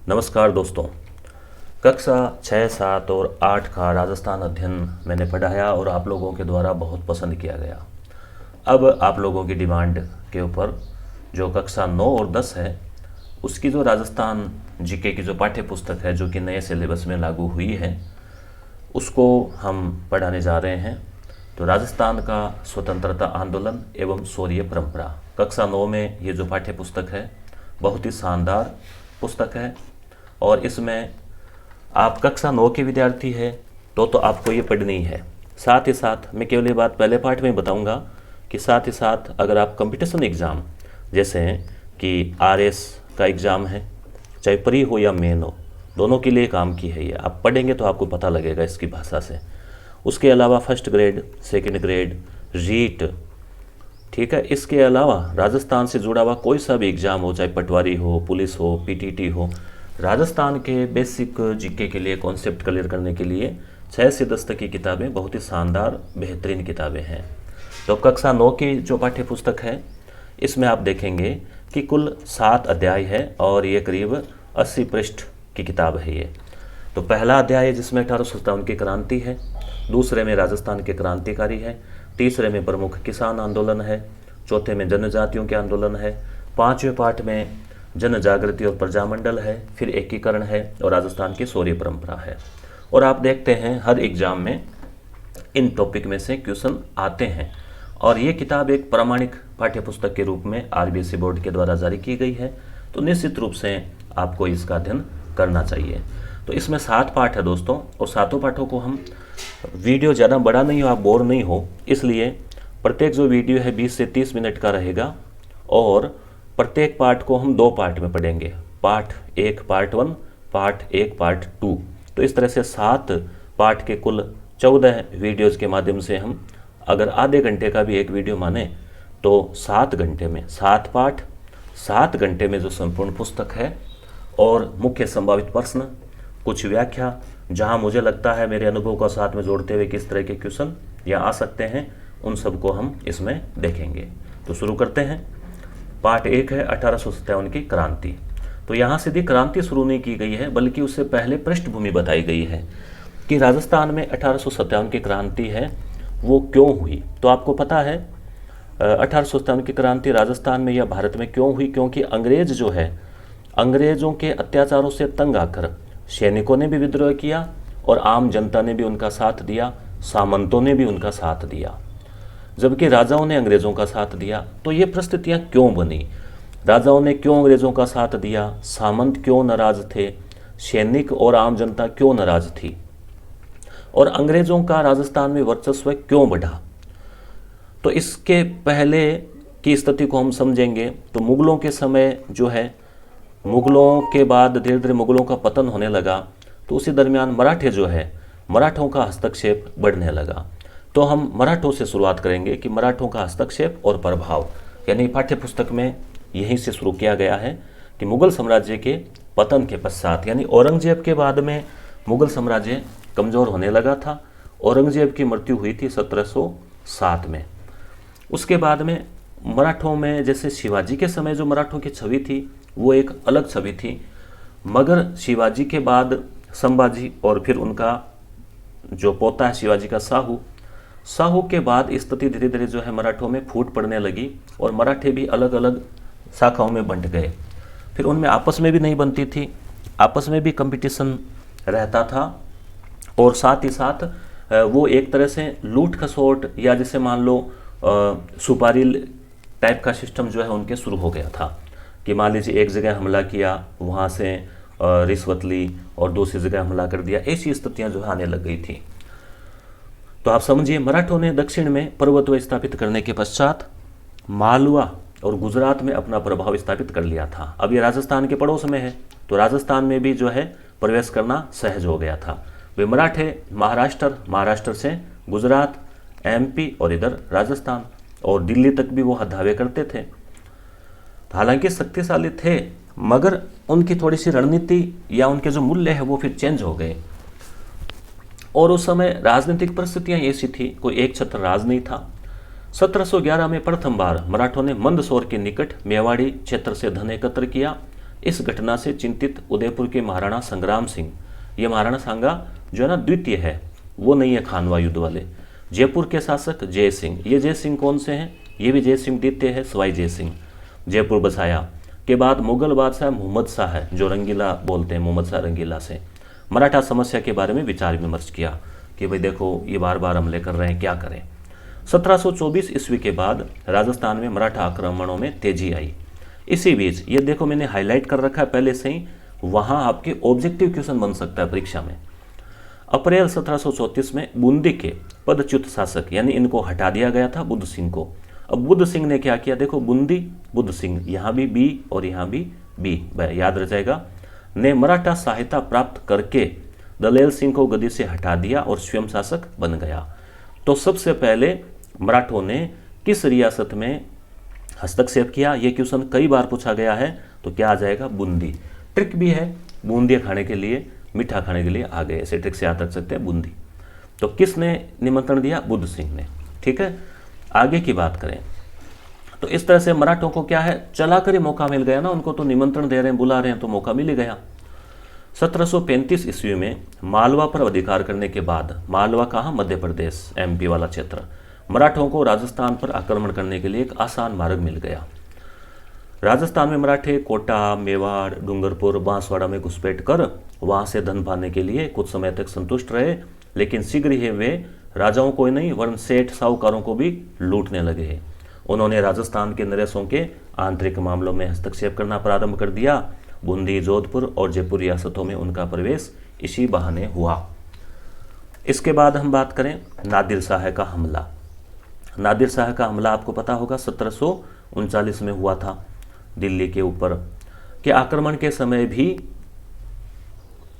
नमस्कार दोस्तों। कक्षा 6, 7 और 8 का राजस्थान अध्ययन मैंने पढ़ाया और आप लोगों के द्वारा बहुत पसंद किया गया। अब आप लोगों की डिमांड के ऊपर जो कक्षा 9 और 10 है उसकी जो राजस्थान जीके की जो पाठ्य पुस्तक है जो कि नए सिलेबस में लागू हुई है उसको हम पढ़ाने जा रहे हैं। तो राजस्थान का स्वतंत्रता आंदोलन एवं शौर्य परंपरा कक्षा 9 में ये जो पाठ्य पुस्तक है बहुत ही शानदार पुस्तक है और इसमें आप कक्षा 9 के विद्यार्थी है तो आपको ये पढ़नी है। साथ ही साथ मैं केवल ये बात पहले पार्ट में बताऊंगा कि साथ ही साथ अगर आप कंपटीशन एग्ज़ाम जैसे कि आरएस का एग्ज़ाम है, चाहे प्री हो या मेन हो, दोनों के लिए काम की है। ये आप पढ़ेंगे तो आपको पता लगेगा इसकी भाषा से। उसके अलावा first grade, second grade, REET, ठीक है। इसके अलावा राजस्थान से जुड़ा हुआ कोई सा भी एग्ज़ाम हो, चाहे पटवारी हो, पुलिस हो, पीटीटी हो, राजस्थान के बेसिक जीके के लिए कॉन्सेप्ट क्लियर करने के लिए 6 से 10 तक की किताबें बहुत ही शानदार बेहतरीन किताबें हैं। तो कक्षा 9 की जो पाठ्य पुस्तक है इसमें आप देखेंगे कि कुल 7 अध्याय है और ये करीब 80 पृष्ठ की किताब है ये। तो पहला अध्याय है जिसमें 1857 की क्रांति है, दूसरे में राजस्थान के क्रांतिकारी है, तीसरे में प्रमुख किसान आंदोलन है, चौथे में जनजातियों के आंदोलन है, पांचवें पाठ में जन जागृति और प्रजामंडल है, फिर एकीकरण है और राजस्थान की शौर्य परंपरा है। और आप देखते हैं हर एग्जाम में इन टॉपिक में से क्वेश्चन आते हैं और ये किताब एक प्रामाणिक पाठ्य पुस्तक के रूप में आरबीएसई बोर्ड के द्वारा जारी की गई है। तो निश्चित रूप से आपको इसका अध्ययन करना चाहिए। तो इसमें 7 पाठ है दोस्तों और 7 पाठों को हम वीडियो ज़्यादा बड़ा नहीं हो, आप बोर नहीं हो, इसलिए प्रत्येक जो वीडियो है 20 से 30 मिनट का रहेगा और प्रत्येक पार्ट को हम 2 पार्ट में पढ़ेंगे। Part 1 part 1, part 1 part 2। तो इस तरह से 7 पार्ट के कुल 14 वीडियोज़ के माध्यम से हम अगर आधे घंटे का भी एक वीडियो माने तो 7 घंटे में 7 पार्ट, 7 घंटे में जो संपूर्ण पुस्तक है और मुख्य संभावित प्रश्न, कुछ व्याख्या, जहां मुझे लगता है मेरे अनुभव का साथ में जोड़ते हुए किस तरह के क्वेश्चन या आ सकते हैं उन सबको हम इसमें देखेंगे। तो शुरू करते हैं। पार्ट 1 है 1857 की क्रांति। तो यहाँ सीधी क्रांति शुरू नहीं की गई है बल्कि उससे पहले पृष्ठभूमि बताई गई है कि राजस्थान में 1857 की क्रांति है वो क्यों हुई। तो आपको पता है 1857 की क्रांति राजस्थान में या भारत में क्यों हुई, क्योंकि अंग्रेज जो है अंग्रेजों के अत्याचारों से तंग आकर सैनिकों ने भी विद्रोह किया और आम जनता ने भी उनका साथ दिया, सामंतों ने भी उनका साथ दिया, जबकि राजाओं ने अंग्रेजों का साथ दिया। तो ये परिस्थितियाँ क्यों बनी, राजाओं ने क्यों अंग्रेजों का साथ दिया, सामंत क्यों नाराज थे, सैनिक और आम जनता क्यों नाराज थी और अंग्रेजों का राजस्थान में वर्चस्व क्यों बढ़ा। तो इसके पहले की स्थिति को हम समझेंगे तो मुगलों के समय जो है, मुगलों के बाद धीरे धीरे मुगलों का पतन होने लगा, तो उसी दरमियान मराठे जो है मराठों का हस्तक्षेप बढ़ने लगा। तो हम मराठों से शुरुआत करेंगे कि मराठों का हस्तक्षेप और प्रभाव, यानी पाठ्य पुस्तक में यहीं से शुरू किया गया है कि मुगल साम्राज्य के पतन के पश्चात, यानी औरंगजेब के बाद में मुगल साम्राज्य कमज़ोर होने लगा था। औरंगजेब की मृत्यु हुई थी 1707 में। उसके बाद में मराठों में जैसे शिवाजी के समय जो मराठों की छवि थी वो एक अलग छवि थी, मगर शिवाजी के बाद संभाजी और फिर उनका जो पोता है शिवाजी का साहू के बाद स्थिति धीरे धीरे जो है मराठों में फूट पड़ने लगी और मराठे भी अलग अलग शाखाओं में बंट गए। फिर उनमें आपस में भी नहीं बनती थी, आपस में भी कंपटीशन रहता था और साथ ही साथ वो एक तरह से लूट खसोट या जैसे मान लो सुपारी टाइप का सिस्टम जो है उनके शुरू हो गया था कि मान लीजिए एक जगह हमला किया, वहाँ से रिश्वत ली और दूसरी जगह हमला कर दिया, ऐसी स्थितियाँ जो है आने लग गई थी। तो आप समझिए मराठों ने दक्षिण में प्रभुत्व स्थापित करने के पश्चात मालवा और गुजरात में अपना प्रभाव स्थापित कर लिया था। अब ये राजस्थान के पड़ोस में है तो राजस्थान में भी जो है प्रवेश करना सहज हो गया था। वे मराठे महाराष्ट्र से गुजरात, एमपी और इधर राजस्थान और दिल्ली तक भी वो धावे करते थे। हालांकि शक्तिशाली थे मगर उनकी थोड़ी सी रणनीति या उनके जो मूल्य है वो फिर चेंज हो गए और उस समय राजनीतिक परिस्थितियां ऐसी थी, कोई एक छत्र राज नहीं था। 1711 में प्रथम बार मराठों ने मंदसौर के निकट मेवाड़ी क्षेत्र से धन एकत्र किया इस घटना से चिंतित उदयपुर के महाराणा संग्राम सिंह, ये महाराणा सांगा जो है ना द्वितीय है, वो नहीं है खानवा युद्ध वाले। जयपुर के शासक जय सिंह, ये जय सिंह कौन से हैं? ये भी जय सिंह द्वितीय है, सवाई जय सिंह। जयपुर बसाया के बाद मुगल बादशाह मोहम्मद शाह है, जो रंगीला बोलते हैं, मोहम्मद शाह रंगीला से मराठा समस्या के बारे में विचार विमर्श किया कि भाई देखो ये बार बार हमले कर रहे हैं, क्या करें। 1724 ईस्वी के बाद राजस्थान में मराठा आक्रमणों में तेजी आई। इसी बीच ये देखो मैंने हाईलाइट कर रखा है पहले से ही, वहाँ आपके ऑब्जेक्टिव क्वेश्चन बन सकता है परीक्षा में। अप्रैल 1734 में बूंदी के पदच्युत शासक, यानी इनको हटा दिया गया था, बुद्ध सिंह को। अब बुद्ध सिंह ने क्या किया, देखो बूंदी बुद्ध सिंह, यहाँ भी बी और यहाँ भी बी, याद रह जाएगा, ने मराठा सहायता प्राप्त करके दलेल सिंह को गद्दी से हटा दिया और स्वयं शासक बन गया। तो सबसे पहले मराठों ने किस रियासत में हस्तक्षेप किया, ये क्वेश्चन कई बार पूछा गया है, तो क्या आ जाएगा, बूंदी। ट्रिक भी है, बूंदी खाने के लिए, मीठा खाने के लिए आ गए, ऐसे ट्रिक से याद रख सकते हैं, बूंदी। तो किसने निमंत्रण दिया, बुद्ध सिंह ने। ठीक है, आगे की बात करें तो इस तरह से मराठों को क्या है, चला कर ही मौका मिल गया ना, उनको तो निमंत्रण दे रहे हैं, बुला रहे हैं, तो मौका मिल ही गया। 1735 ईस्वी में मालवा पर अधिकार करने के बाद, मालवा कहाँ, मध्य प्रदेश MP वाला क्षेत्र, मराठों को राजस्थान पर आक्रमण करने के लिए एक आसान मार्ग मिल गया। राजस्थान में मराठे कोटा, मेवाड़, डूंगरपुर, बांसवाड़ा में घुसपैठ कर वहां से धन पाने के लिए कुछ समय तक संतुष्ट रहे, लेकिन शीघ्र ही वे राजाओं को ही नहीं वरन सेठ साहूकारों को भी लूटने लगे। उन्होंने राजस्थान के नरेशों के आंतरिक मामलों में हस्तक्षेप करना प्रारंभ कर दिया। बूंदी, जोधपुर और जयपुर रियासतों में उनका प्रवेश इसी बहाने हुआ। इसके बाद हम बात करें नादिर शाह का हमला। नादिर शाह का हमला आपको पता होगा 1739 में हुआ था दिल्ली के ऊपर। के आक्रमण के समय भी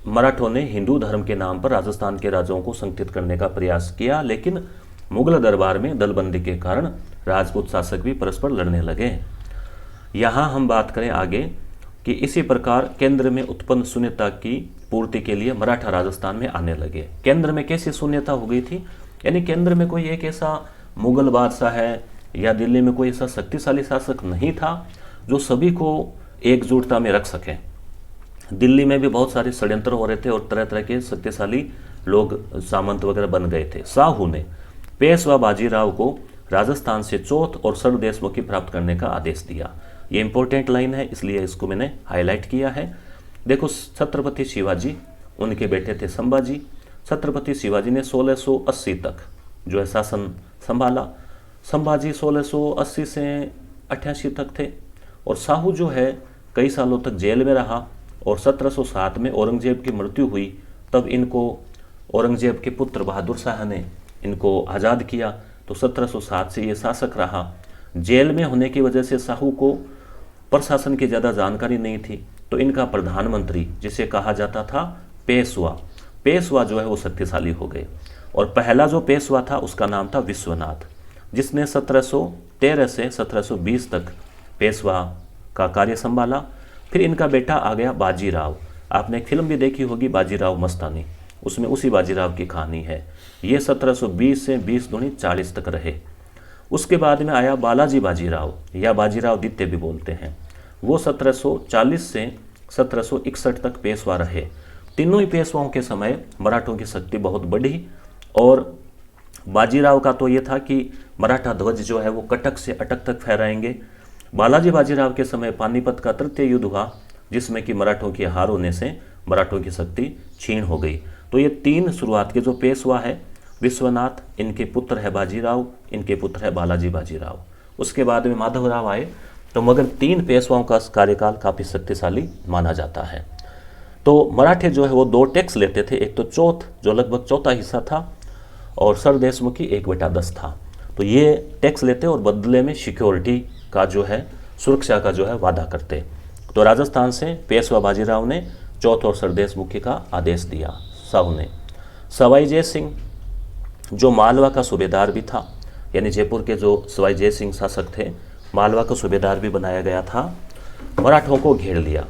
मराठों ने हिंदू धर्म के नाम पर राजस्थान के राजाओं को संगठित करने का प्रयास किया, लेकिन मुगल दरबार में दलबंदी के कारण राजपूत शासक भी परस्पर लड़ने लगे। यहाँ हम बात करें आगे कि इसी प्रकार केंद्र में उत्पन्न शून्यता की पूर्ति के लिए मराठा राजस्थान में आने लगे। केंद्र में कैसी शून्यता हो गई थी, यानी केंद्र में कोई एक ऐसा मुगल बादशाह है या दिल्ली में कोई ऐसा शक्तिशाली शासक नहीं था जो सभी को एकजुटता में रख सके। दिल्ली में भी बहुत सारे षड्यंत्र हो रहे थे और तरह तरह के शक्तिशाली लोग सामंत वगैरह बन गए थे। साहू ने पेशवा बाजीराव को राजस्थान से चौथ और सरदेशमुखी प्राप्त करने का आदेश दिया। ये इंपॉर्टेंट लाइन है, इसलिए इसको मैंने हाईलाइट किया है। देखो, छत्रपति शिवाजी, उनके बेटे थे संभाजी। छत्रपति शिवाजी ने 1680 तक जो है शासन संभाला। संभाजी 1680 से 88 तक थे और साहू जो है कई सालों तक जेल में रहा और 1707 में औरंगजेब की मृत्यु हुई, तब इनको औरंगजेब के पुत्र बहादुर शाह ने इनको आज़ाद किया। तो 1707 से ये शासक रहा। जेल में होने की वजह से साहू को प्रशासन की ज़्यादा जानकारी नहीं थी, तो इनका प्रधानमंत्री, जिसे कहा जाता था पेशवा जो है वो शक्तिशाली हो गए। और पहला जो पेशवा था उसका नाम था विश्वनाथ, जिसने 1713 से 1720 तक पेशवा का कार्य संभाला। फिर इनका बेटा आ गया बाजीराव। आपने एक फिल्म भी देखी होगी बाजीराव मस्तानी, उसमें उसी बाजीराव की कहानी है। ये 1720 से 20 दूनी 40 तक रहे। उसके बाद में आया बालाजी बाजीराव या बाजीराव द्वितीय भी बोलते हैं। वो 1740 से 1761 तक पेशवा रहे। तीनों ही पेशवाओं के समय मराठों की शक्ति बहुत बढ़ी। और बाजीराव का तो ये था कि मराठा ध्वज जो है वो कटक से अटक तक फहराएंगे। बालाजी बाजीराव के समय पानीपत का तृतीय युद्ध हुआ, जिसमें कि मराठों की हार होने से मराठों की शक्ति क्षीण हो गई। तो ये तीन शुरुआत के जो पेशवा है, विश्वनाथ, इनके पुत्र है बाजीराव, इनके पुत्र है बालाजी बाजीराव। उसके बाद में माधवराव आए, तो मगर तीन पेशवाओं का कार्यकाल काफ़ी शक्तिशाली माना जाता है। तो मराठे जो है वो 2 टैक्स लेते थे, एक तो चौथ जो लगभग चौथा हिस्सा था और सरदेशमुखी 1/10 था। तो ये टैक्स लेते और बदले में सिक्योरिटी का जो है, सुरक्षा का जो है वादा करते। तो राजस्थान से पेशवा बाजीराव ने चौथ और सरदेशमुखी का आदेश दिया साहू ने। सवाई जय सिंह जो मालवा का सूबेदार भी था, यानी जयपुर के जो सवाई जय सिंह शासक थे, मालवा का सूबेदार भी बनाया गया था, मराठों को घेर लिया।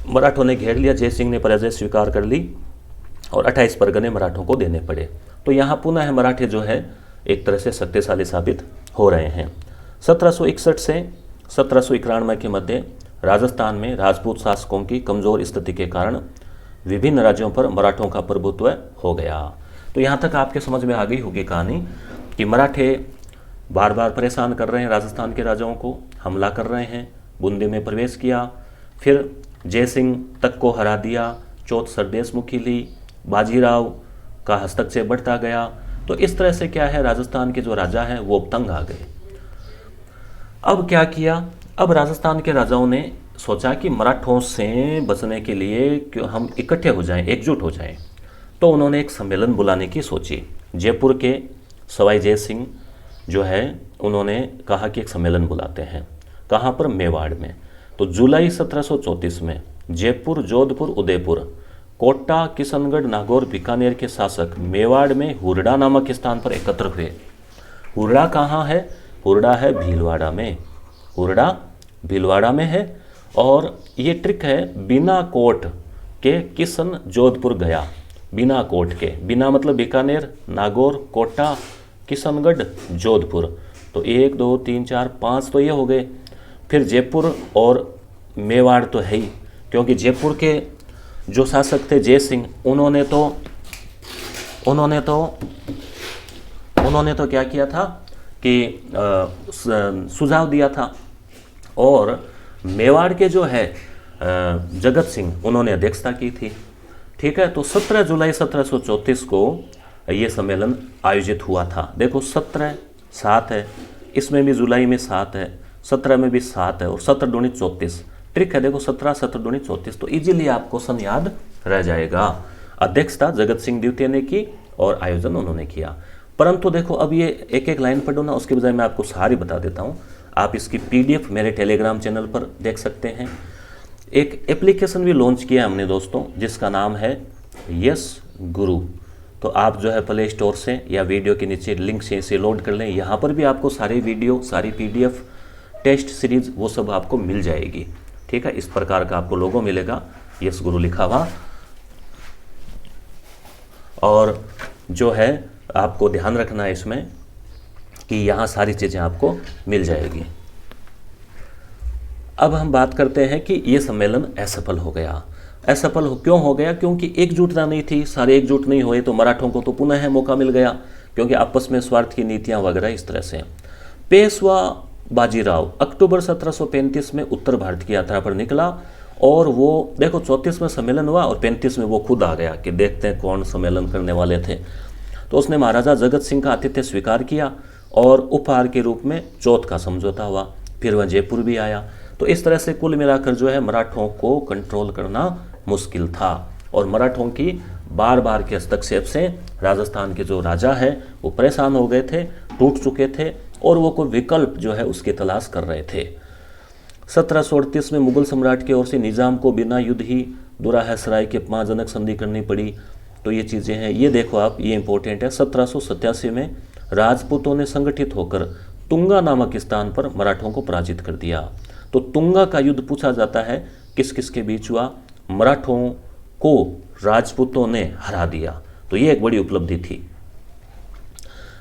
मराठों ने घेर लिया, जय सिंह ने पराजय स्वीकार कर ली और 28 परगने मराठों को देने पड़े। तो यहाँ पुनः मराठे जो है एक तरह से शक्तिशाली साबित हो रहे हैं। 1761 से 1791 के मध्य राजस्थान में राजपूत शासकों की कमज़ोर स्थिति के कारण विभिन्न राज्यों पर मराठों का प्रभुत्व हो गया। तो यहाँ तक आपके समझ में आ गई होगी कहानी कि मराठे बार बार परेशान कर रहे हैं राजस्थान के राजाओं को, हमला कर रहे हैं, बूंदी में प्रवेश किया, फिर जयसिंह तक को हरा दिया, चौथ सरदेशमुखी ली, बाजीराव का हस्तक्षेप बढ़ता गया। तो इस तरह से क्या है, राजस्थान के जो राजा हैं वो तंग आ गए। अब क्या किया, अब राजस्थान के राजाओं ने सोचा कि मराठों से बचने के लिए क्यों हम इकट्ठे हो जाएं, एकजुट हो जाएं। तो उन्होंने एक सम्मेलन बुलाने की सोची। जयपुर के सवाई जय सिंह जो है उन्होंने कहा कि एक सम्मेलन बुलाते हैं। कहाँ पर? मेवाड़ में। तो जुलाई 1734 में जयपुर, जोधपुर, उदयपुर, कोटा, किशनगढ़, नागौर, बीकानेर के शासक मेवाड़ में हुरडा नामक स्थान पर एकत्र हुए। हुरडा कहाँ है? हुरडा है भीलवाड़ा में। हुरडा भीलवाड़ा में है। और ये ट्रिक है, बिना कोट के किशन जोधपुर गया। बिना कोट के, बिना मतलब बीकानेर, नागौर, कोटा, किशनगढ़, जोधपुर। तो 1 2 3 4 5 तो ये हो गए। फिर जयपुर और मेवाड़ तो है ही, क्योंकि जयपुर के जो शासक थे जय सिंह, उन्होंने तो क्या किया था कि सुझाव दिया था। और मेवाड़ के जो है जगत सिंह, उन्होंने अध्यक्षता की थी। ठीक है। तो 17 जुलाई 1734 को ये सम्मेलन आयोजित हुआ था। देखो 17 7 है, इसमें भी जुलाई में 7 है, 17 में भी 7 है, और 17 दूनी 34। ट्रिक है, देखो 17 17 दूनी 34, तो इजीली आपको सन याद रह जाएगा। अध्यक्षता जगत सिंह द्वितीय ने की और आयोजन उन्होंने किया। परंतु देखो अब ये एक एक लाइन पढ़ो ना, उसके बजाय मैं आपको सारी बता देता हूँ। आप इसकी PDF मेरे टेलीग्राम चैनल पर देख सकते हैं। एक एप्लीकेशन भी लॉन्च किया हमने दोस्तों, जिसका नाम है यस गुरु। तो आप जो है प्ले स्टोर से या वीडियो के नीचे लिंक से इसे लोड कर लें। यहाँ पर भी आपको सारी वीडियो, सारी PDF, टेस्ट सीरीज वो सब आपको मिल जाएगी। ठीक है। इस प्रकार का आपको लोगो मिलेगा, यस गुरु लिखा हुआ। और जो है आपको ध्यान रखना है इसमें कि यहाँ सारी चीज़ें आपको मिल जाएगी। अब हम बात करते हैं कि ये सम्मेलन असफल हो गया। असफल क्यों हो गया? क्योंकि एकजुटता नहीं थी, सारे एकजुट नहीं हुए। तो मराठों को तो पुनः मौका मिल गया, क्योंकि आपस में स्वार्थ की नीतियां वगैरह इस तरह से। पेशवा बाजीराव अक्टूबर 1735 में उत्तर भारत की यात्रा पर निकला। और वो देखो 34 में सम्मेलन हुआ और 35 में वो खुद आ गया कि देखते हैं कौन सम्मेलन करने वाले थे। तो उसने महाराजा जगत सिंह का आतिथ्य स्वीकार किया और उपहार के रूप में चौथ का समझौता हुआ। फिर वह जयपुर भी आया। तो इस तरह से कुल मिलाकर जो है मराठों को कंट्रोल करना मुश्किल था। और मराठों की बार बार के हस्तक्षेप से राजस्थान के जो राजा है वो परेशान हो गए थे, टूट चुके थे, और वो कोई विकल्प जो है उसकी तलाश कर रहे थे। 1738 में मुगल सम्राट की ओर से निजाम को बिना युद्ध ही दुराहा सराय की अपमानजनक संधि करनी पड़ी। तो ये चीज़ें हैं, ये देखो आप, ये इंपॉर्टेंट है। 1787 में राजपूतों ने संगठित होकर तुंगा नामक स्थान पर मराठों को पराजित कर दिया। तो तुंगा का युद्ध पूछा जाता है किस किस के बीच हुआ? मराठों को राजपूतों ने हरा दिया। तो ये एक बड़ी उपलब्धि थी।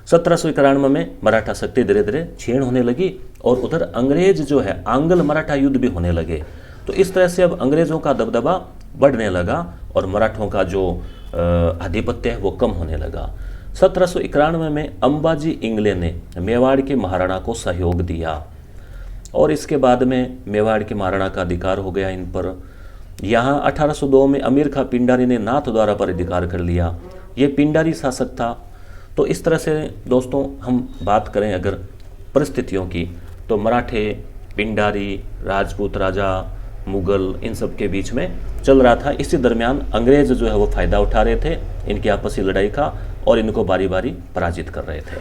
1791 में मराठा शक्ति धीरे धीरे क्षीण होने लगी और उधर अंग्रेज जो है आंग्ल मराठा युद्ध भी होने लगे। तो इस तरह से अब अंग्रेजों का दबदबा बढ़ने लगा और मराठों का जो आधिपत्य है वो कम होने लगा। 1791 में अंबाजी इंगले ने मेवाड़ के महाराणा को सहयोग दिया और इसके बाद में मेवाड़ के महाराणा का अधिकार हो गया इन पर। यहाँ 1802 में अमीर खां पिंडारी ने नाथ द्वारा पर अधिकार कर लिया। ये पिंडारी शासक था। तो इस तरह से दोस्तों हम बात करें अगर परिस्थितियों की, तो मराठे, पिंडारी, राजपूत राजा, मुगल, इन सब के बीच में चल रहा था। इसी दरमियान अंग्रेज जो है वो फ़ायदा उठा रहे थे इनकी आपसी लड़ाई का और इनको बारी बारी पराजित कर रहे थे।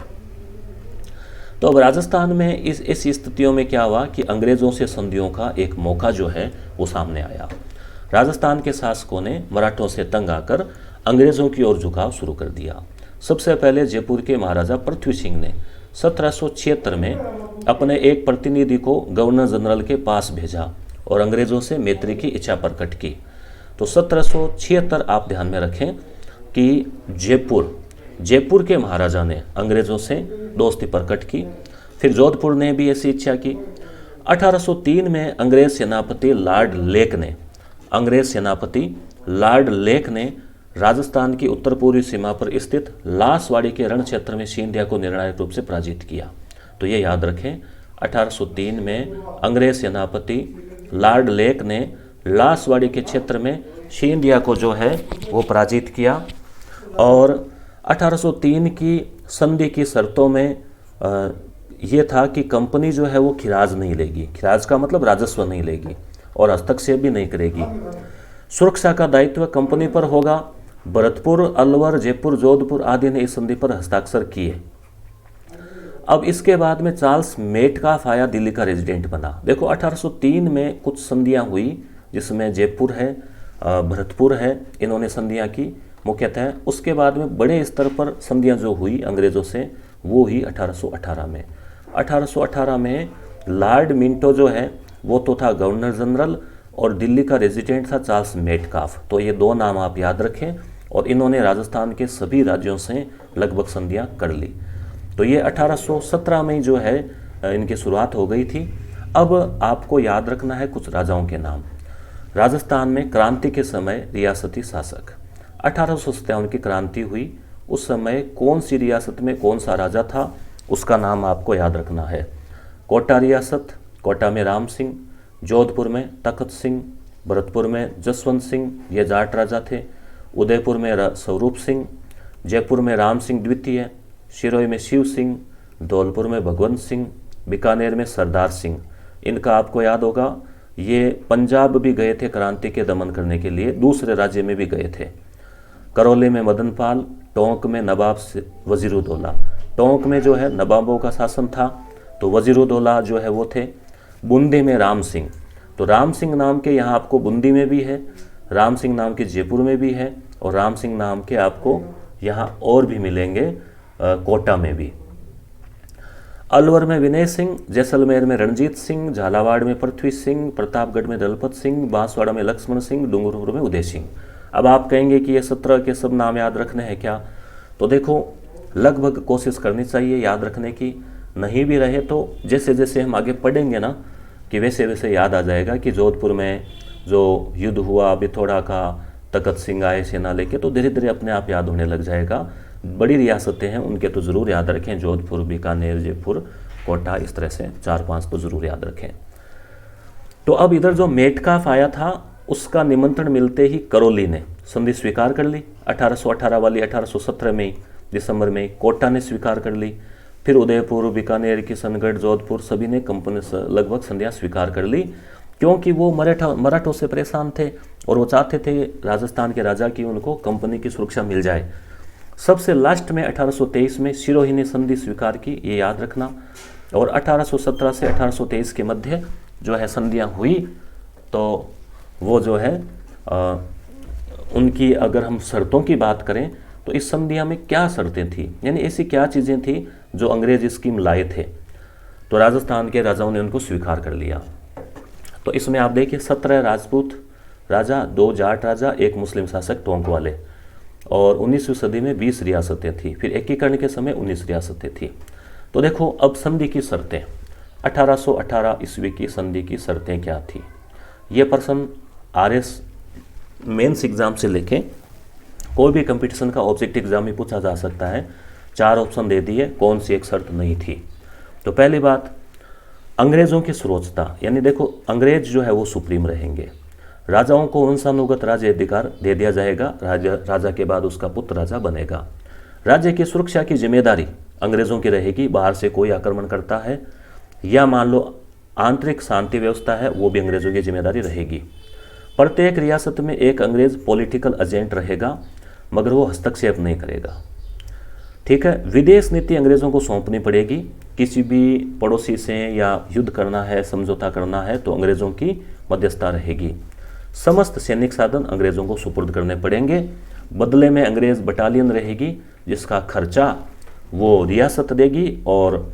तो अब राजस्थान में इस स्थितियों में क्या हुआ कि अंग्रेज़ों से संधियों का एक मौका जो है वो सामने आया। राजस्थान के शासकों ने मराठों से तंग आकर अंग्रेज़ों की ओर झुकाव शुरू कर दिया। सबसे पहले जयपुर के महाराजा पृथ्वी सिंह ने 1776 में अपने एक प्रतिनिधि को गवर्नर जनरल के पास भेजा और अंग्रेज़ों से मैत्री की इच्छा प्रकट की। तो 1776 आप ध्यान में रखें कि जयपुर के महाराजा ने अंग्रेज़ों से दोस्ती प्रकट की। फिर जोधपुर ने भी ऐसी इच्छा की। 1803 में अंग्रेज सेनापति लॉर्ड लेक ने राजस्थान की उत्तर पूर्वी सीमा पर स्थित लासवाड़ी के रण क्षेत्र में सिंधिया को निर्णायक रूप से पराजित किया। तो ये याद रखें, 1803 में अंग्रेज सेनापति लॉर्ड लेक ने लासवाड़ी के क्षेत्र में सिंधिया को जो है वो पराजित किया। और 1803 की संधि की शर्तों में ये था कि कंपनी जो है वो खिराज नहीं लेगी, खिराज का मतलब राजस्व नहीं लेगी और हस्तक्षेप भी नहीं करेगी। सुरक्षा का दायित्व कंपनी पर होगा। भरतपुर, अलवर, जयपुर, जोधपुर आदि ने इस संधि पर हस्ताक्षर किए। अब इसके बाद में चार्ल्स मेटकाफ आया, दिल्ली का रेजिडेंट बना। देखो 1803 में कुछ संधियां हुई जिसमें जयपुर है, भरतपुर है, इन्होंने संधियां की मुख्यतः। उसके बाद में बड़े स्तर पर संधियां जो हुई अंग्रेज़ों से वो ही 1818 में। 1818 में लॉर्ड मिंटो जो है वो तो था गवर्नर जनरल और दिल्ली का रेजिडेंट था चार्ल्स मेटकाफ। तो ये दो नाम आप याद रखें और इन्होंने राजस्थान के सभी राज्यों से लगभग संधियां कर ली। तो ये 1817 में जो है इनकी शुरुआत हो गई थी। अब आपको याद रखना है कुछ राजाओं के नाम। राजस्थान में क्रांति के समय रियासती शासक, 1857 की क्रांति हुई, उस समय कौन सी रियासत में कौन सा राजा था उसका नाम आपको याद रखना है। कोटा रियासत, कोटा में राम सिंह, जोधपुर में तखत सिंह, भरतपुर में जसवंत सिंह, ये जाट राजा थे। उदयपुर में स्वरूप सिंह, जयपुर में राम सिंह द्वितीय, सिरोही में शिव सिंह, धौलपुर में भगवंत सिंह, बीकानेर में सरदार सिंह। इनका आपको याद होगा ये पंजाब भी गए थे क्रांति के दमन करने के लिए, दूसरे राज्य में भी गए थे। करौली में मदनपाल, टोंक में नवाब वजीरुद्दौला। टोंक में जो है नवाबों का शासन था तो वजीरुद्दौला जो है वो थे। बूंदी में राम सिंह, तो राम सिंह नाम के यहाँ आपको बूंदी में भी है, राम सिंह नाम के जयपुर में भी है और राम सिंह नाम के आपको यहाँ और भी मिलेंगे कोटा में भी। अलवर में विनय सिंह, जैसलमेर में रणजीत सिंह, झालावाड़ में पृथ्वी सिंह, प्रतापगढ़ में दलपत सिंह, बांसवाड़ा में लक्ष्मण सिंह, डूंगरपुर में उदय सिंह। अब आप कहेंगे कि ये 17 के सब नाम याद रखने हैं क्या? तो देखो लगभग कोशिश करनी चाहिए याद रखने की, नहीं भी रहे तो जैसे जैसे हम आगे पढ़ेंगे ना कि वैसे वैसे याद आ जाएगा कि जोधपुर में जो युद्ध हुआ बिथोड़ा का, तखत सिंह आए सेना लेके, तो धीरे धीरे अपने आप याद होने लग जाएगा। बड़ी रियासतें हैं उनके तो ज़रूर याद रखें, जोधपुर, बीकानेर, जयपुर, कोटा, इस तरह से 4-5 तो ज़रूर याद रखें। तो अब इधर जो मेटकाफ आया था उसका निमंत्रण मिलते ही करौली ने संधि स्वीकार कर ली 1818 वाली, 1817 में दिसंबर में कोटा ने स्वीकार कर ली। फिर उदयपुर, बीकानेर, किशनगढ़, जोधपुर सभी ने कंपनी लगभग संधियां स्वीकार कर ली क्योंकि वो मराठों से परेशान थे और वो चाहते थे राजस्थान के राजा की उनको कंपनी की सुरक्षा मिल जाए। सबसे लास्ट में 1823 में सिरोही ने संधि स्वीकार की, ये याद रखना। और 1817 से 1823 के मध्य जो है संधियां हुई तो वो जो है उनकी अगर हम शर्तों की बात करें तो इस संधियां में क्या शर्तें थी, यानी ऐसी क्या चीज़ें थी जो अंग्रेज स्कीम लाए थे, तो राजस्थान के राजाओं ने उनको स्वीकार कर लिया। तो इसमें आप देखिए 17 राजपूत राजा, 2 जाट राजा, 1 मुस्लिम शासक टोंक वाले, और 19वीं सदी में 20 रियासतें थी। फिर एकीकरण के समय 19 रियासतें थी। तो देखो अब संधि की शर्तें, 1818 ईस्वी की संधि की शर्तें क्या थी। ये प्रश्न RS मेंस एग्जाम से लेके कोई भी कंपटीशन का ऑब्जेक्टिव एग्जाम में पूछा जा सकता है। 4 ऑप्शन दे दिए, कौन सी एक शर्त नहीं थी। तो पहली बात, अंग्रेजों की सर्वोच्चता, यानी देखो अंग्रेज जो है वो सुप्रीम रहेंगे। राजाओं को वंशानुगत राज्य अधिकार दे दिया जाएगा, राजा के बाद उसका पुत्र राजा बनेगा। राज्य की सुरक्षा की जिम्मेदारी अंग्रेजों की रहेगी, बाहर से कोई आक्रमण करता है या मान लो आंतरिक शांति व्यवस्था है वो भी अंग्रेजों की जिम्मेदारी रहेगी। प्रत्येक रियासत में एक अंग्रेज पॉलिटिकल एजेंट रहेगा मगर वो हस्तक्षेप नहीं करेगा। ठीक है, विदेश नीति अंग्रेजों को सौंपनी पड़ेगी। किसी भी पड़ोसी से या युद्ध करना है, समझौता करना है तो अंग्रेजों की मध्यस्थता रहेगी। समस्त सैनिक साधन अंग्रेजों को सुपुर्द करने पड़ेंगे। बदले में अंग्रेज बटालियन रहेगी जिसका खर्चा वो रियासत देगी और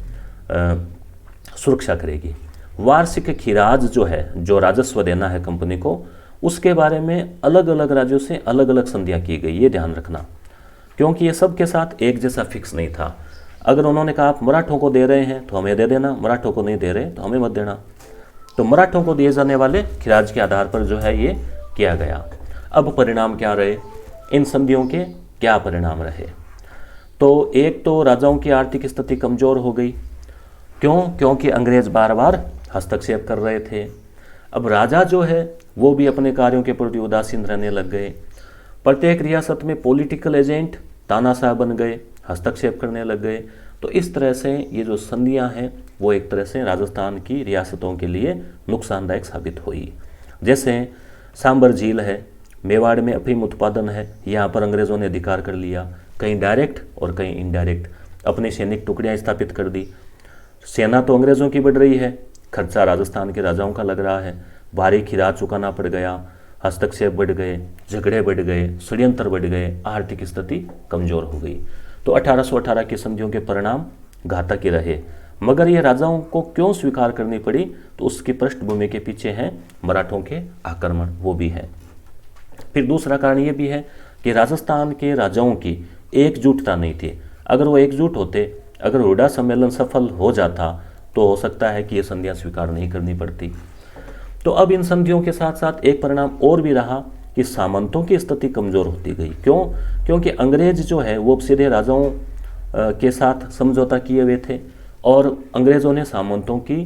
सुरक्षा करेगी। वार्षिक खिराज जो है, जो राजस्व देना है कंपनी को, उसके बारे में अलग अलग राज्यों से अलग अलग संधियां की गई, ये ध्यान रखना, क्योंकि ये सब के साथ एक जैसा फिक्स नहीं था। अगर उन्होंने कहा आप मराठों को दे रहे हैं तो हमें दे देना, मराठों को नहीं दे रहे तो हमें मत देना। तो मराठों को दिए जाने वाले खिराज के आधार पर जो है ये किया गया। अब परिणाम क्या रहे, इन संधियों के क्या परिणाम रहे? तो एक तो राजाओं की आर्थिक स्थिति कमजोर हो गई। क्यों? क्योंकि अंग्रेज बार बार हस्तक्षेप कर रहे थे। अब राजा जो है वो भी अपने कार्यों के प्रति उदासीन रहने लग गए। प्रत्येक रियासत में पॉलिटिकल एजेंट तानाशाह बन गए, हस्तक्षेप करने लग गए। तो इस तरह से ये जो संधियां हैं वो एक तरह से राजस्थान की रियासतों के लिए नुकसानदायक साबित हुई। जैसे सांबर झील है, मेवाड़ में अफीम उत्पादन है, यहाँ पर अंग्रेज़ों ने अधिकार कर लिया, कहीं डायरेक्ट और कहीं इनडायरेक्ट अपनी सैनिक टुकड़ियाँ स्थापित कर दी। सेना तो अंग्रेज़ों की बढ़ रही है, खर्चा राजस्थान के राजाओं का लग रहा है, भारी खिराज चुकाना पड़ गया, हस्तक्षेप बढ़ गए, झगड़े बढ़ गए, षड्यंत्र बढ़ गए, आर्थिक स्थिति कमज़ोर हो गई। तो 1818 की संधियों के परिणाम घातक ही रहे। मगर ये राजाओं को क्यों स्वीकार करनी पड़ी? तो उसकी पृष्ठभूमि के पीछे हैं मराठों के आक्रमण, वो भी है। फिर दूसरा कारण ये भी है कि राजस्थान के राजाओं की एकजुटता नहीं थी। अगर वो एकजुट होते, अगर हुडा सम्मेलन सफल हो जाता तो हो सकता है कि ये संधियाँ स्वीकार नहीं करनी पड़ती। तो अब इन संधियों के साथ साथ एक परिणाम और भी रहा कि सामंतों की स्थिति कमज़ोर होती गई। क्यों? क्योंकि अंग्रेज जो है वो सीधे राजाओं के साथ समझौता किए हुए थे और अंग्रेज़ों ने सामंतों की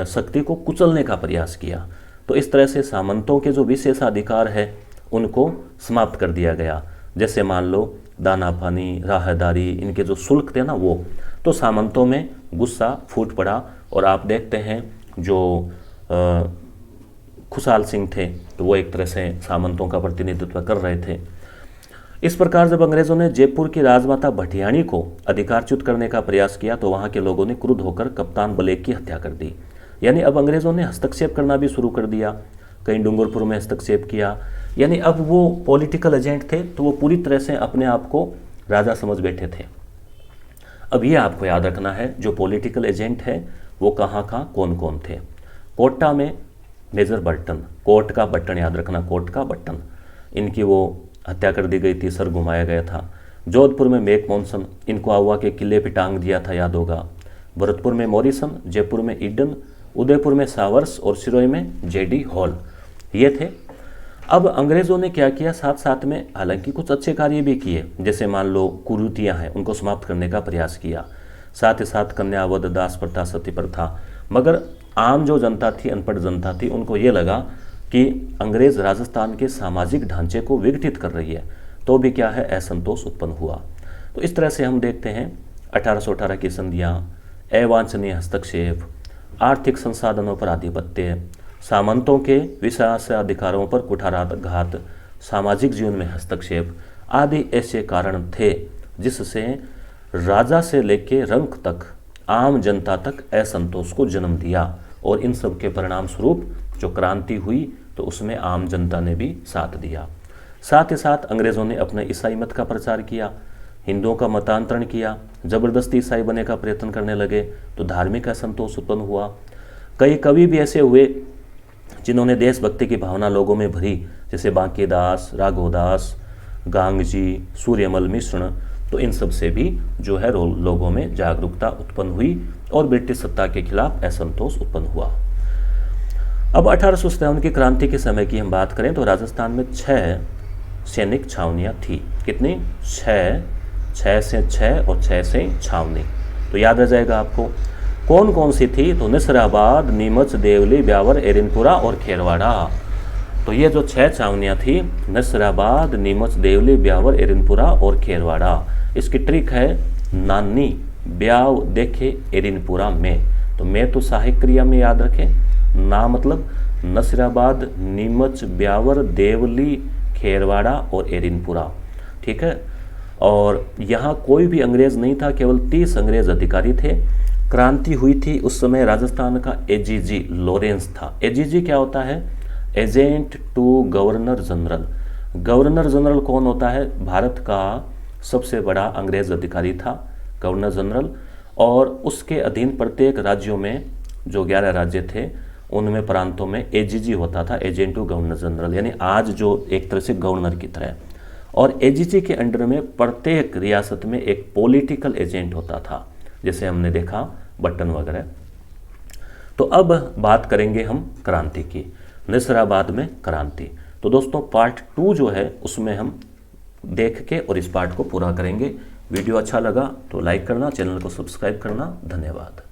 शक्ति को कुचलने का प्रयास किया। तो इस तरह से सामंतों के जो विशेषाधिकार है उनको समाप्त कर दिया गया। जैसे मान लो दाना पानी, राहदारी, इनके जो शुल्क थे ना वो, तो सामंतों में गुस्सा फूट पड़ा। और आप देखते हैं जो खुशहाल सिंह थे तो वो एक तरह से सामंतों का प्रतिनिधित्व कर रहे थे। इस प्रकार जब अंग्रेज़ों ने जयपुर की राजमाता भटियाणी को अधिकारच्युत करने का प्रयास किया तो वहाँ के लोगों ने क्रुद्ध होकर कप्तान ब्लेक की हत्या कर दी। यानी अब अंग्रेज़ों ने हस्तक्षेप करना भी शुरू कर दिया, कहीं डूंगरपुर में हस्तक्षेप किया। यानी अब वो पॉलिटिकल एजेंट थे तो वो पूरी तरह से अपने आप को राजा समझ बैठे थे। अब ये आपको याद रखना है जो पॉलिटिकल एजेंट है वो कहाँ कौन कौन थे। कोटा में मेजर बर्टन, कोट का बटन याद रखना, कोट का बटन, इनकी वो हत्या कर दी गई थी, सर घुमाया गया था। जोधपुर में मेक मॉन्सन, इनको आहुआ के किले पे टांग दिया था, याद होगा। भरतपुर में मॉरिसन, जयपुर में ईडन, उदयपुर में सावर्स और सिरोही में जेडी हॉल, ये थे। अब अंग्रेज़ों ने क्या किया, साथ साथ में हालांकि कुछ अच्छे कार्य भी किए, जैसे मान लो कुरीतियाँ हैं उनको समाप्त करने का प्रयास किया, साथ ही साथ कन्यावध, दास प्रथा, सती प्रथा। मगर आम जो जनता थी, अनपढ़ जनता थी, उनको ये लगा कि अंग्रेज़ राजस्थान के सामाजिक ढांचे को विघटित कर रही है, तो भी क्या है, असंतोष उत्पन्न हुआ। तो इस तरह से हम देखते हैं 1818 की संधियाँ, अवांछनीय हस्तक्षेप, आर्थिक संसाधनों पर आधिपत्य, सामंतों के विशेषाधिकारों पर कुठाराघात, सामाजिक जीवन में हस्तक्षेप आदि ऐसे कारण थे जिससे राजा से लेके रंक तक, आम जनता तक असंतोष को जन्म दिया। और इन सब के परिणाम स्वरूप जो क्रांति हुई तो उसमें आम जनता ने भी साथ दिया। साथ ही साथ अंग्रेज़ों ने अपने ईसाई मत का प्रचार किया, हिंदुओं का मतांतरण किया, जबरदस्ती ईसाई बनने का प्रयत्न करने लगे तो धार्मिक असंतोष उत्पन्न हुआ। कई कवि भी ऐसे हुए जिन्होंने देशभक्ति की भावना लोगों में भरी, जैसे बांकीदास, राघवदास, गांगजी, सूर्यमल मिश्र। तो इन सब से भी जो है लोगों में जागरूकता उत्पन्न हुई और ब्रिटिश सत्ता के खिलाफ असंतोष उत्पन्न हुआ। अब 1857 की क्रांति के समय की हम बात करें तो राजस्थान में 6 सैनिक छावनियाँ थी। कितनी? 6 से 6 और 6 से छावनी। तो याद रह जाएगा आपको कौन कौन सी थी। तो नसराबाद, नीमच, देवली, ब्यावर, एरिनपुरा और खेरवाड़ा। तो ये जो 6 छावनियाँ थी, नसराबाद, नीमच, देवली, ब्यावर, एरिनपुरा और खेरवाड़ा। इसकी ट्रिक है नानी ब्याव देखे एरिनपुरा में। तो मैं तो सहायक क्रिया में याद रखें, ना मतलब नसराबाद, नीमच, ब्यावर, देवली, खेरवाड़ा और एरिनपुरा, ठीक है। और यहाँ कोई भी अंग्रेज़ नहीं था, केवल 30 अंग्रेज़ अधिकारी थे। क्रांति हुई थी उस समय राजस्थान का एजीजी लॉरेंस था। एजीजी क्या होता है? Agent to governor general. Governor general कौन होता है? भारत का सबसे बड़ा अंग्रेज़ अधिकारी था गवर्नर जनरल, और उसके अधीन प्रत्येक राज्यों में जो 11 राज्य थे उनमें प्रांतों में एजीजी होता था, एजेंट टू गवर्नर जनरल, यानी आज जो एक तरह से गवर्नर की तरह। और एजीजी के अंडर में प्रत्येक रियासत में एक पॉलिटिकल एजेंट होता था, जैसे हमने देखा बटन वगैरह। तो अब बात करेंगे हम क्रांति की, नसीराबाद में क्रांति। तो दोस्तों पार्ट 2 जो है उसमें हम देख के और इस पार्ट को पूरा करेंगे। वीडियो अच्छा लगा तो लाइक करना, चैनल को सब्सक्राइब करना। धन्यवाद।